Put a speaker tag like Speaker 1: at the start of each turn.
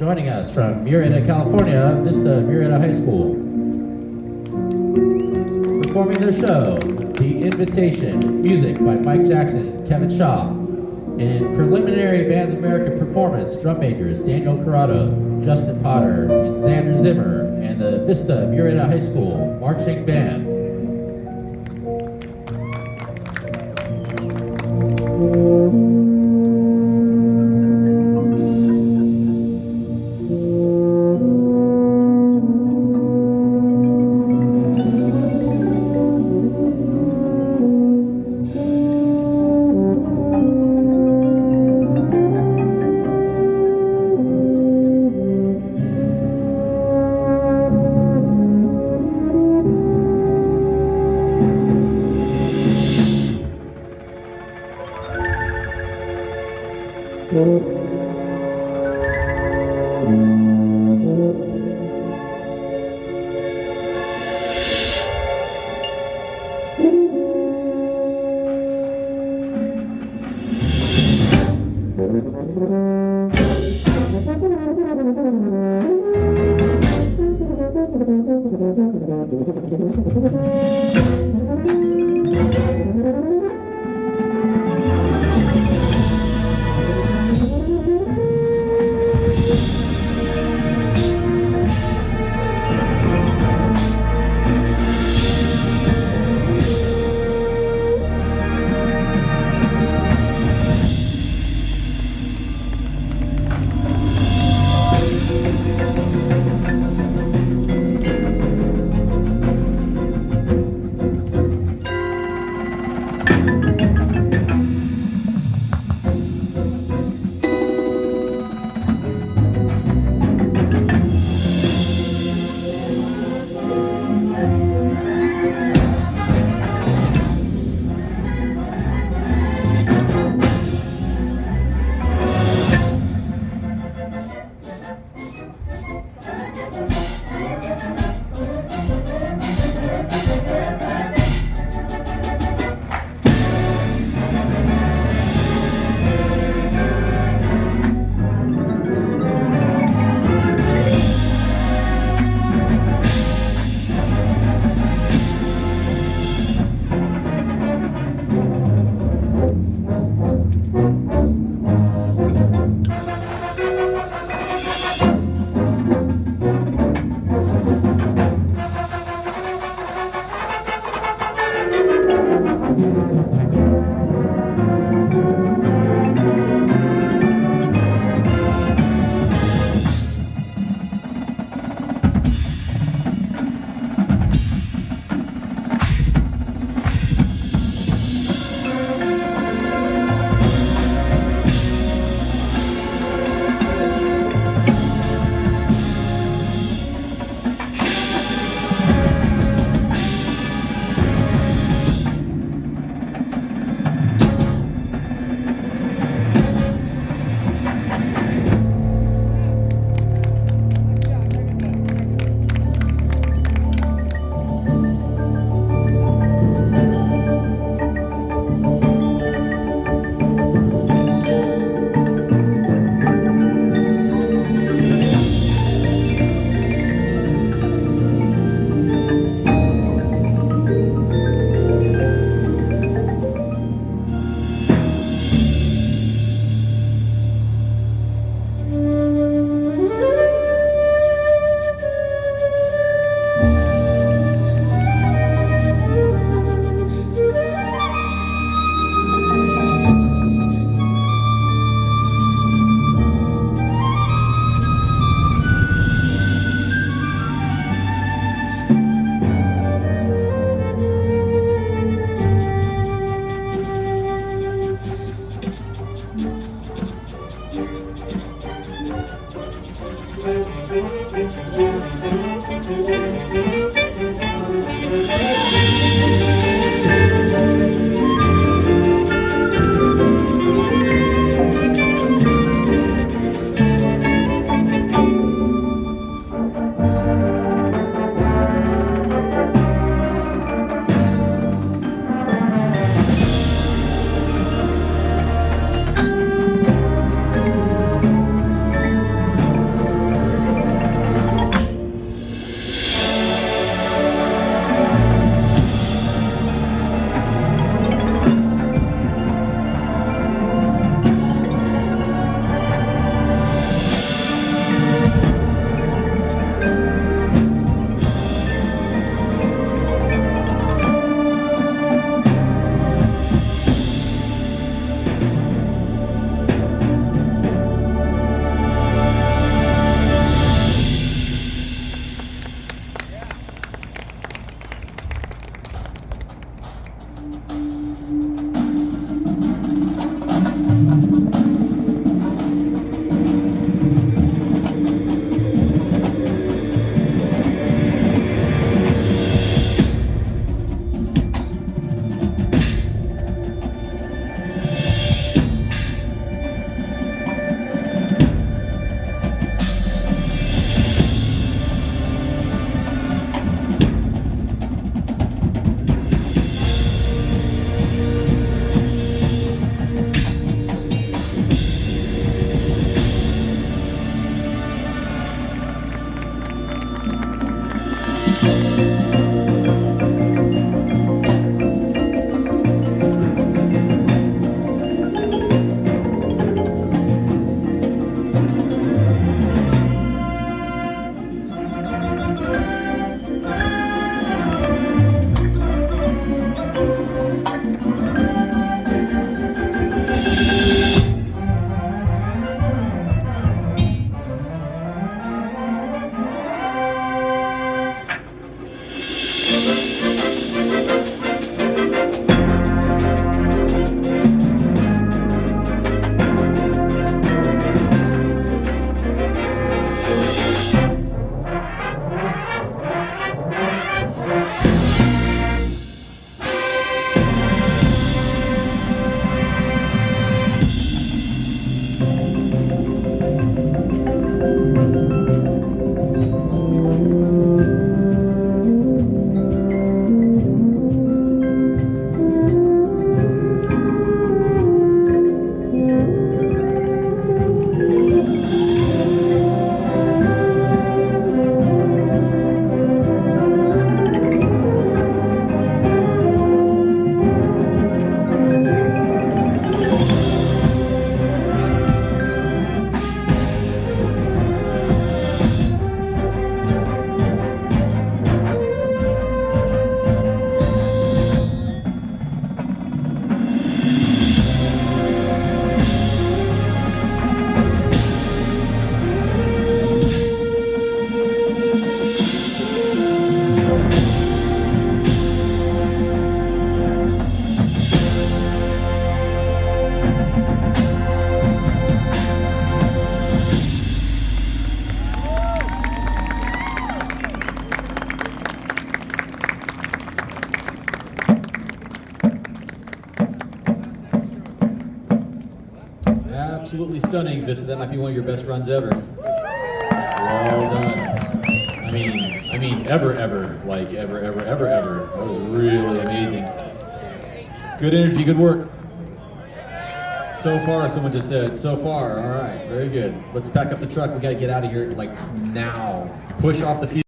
Speaker 1: Joining us from Murrieta, California, Vista Murrieta High School. Performing their show, The Invitation, music by Mike Jackson, Kevin Shaw. In preliminary Bands of America performance, drum majors Daniel Corrado, Justin Potter, and Xander Zimmer, and the Vista Murrieta High School Marching Band.
Speaker 2: Absolutely stunning, Vista. That might be one of your best runs ever. Well done. I mean, ever. Like, ever. That was really amazing. Good energy, good work. So far, someone just said, so far. All right, very good. Let's pack up the truck. We got to get out of here, like, now. Push off the field.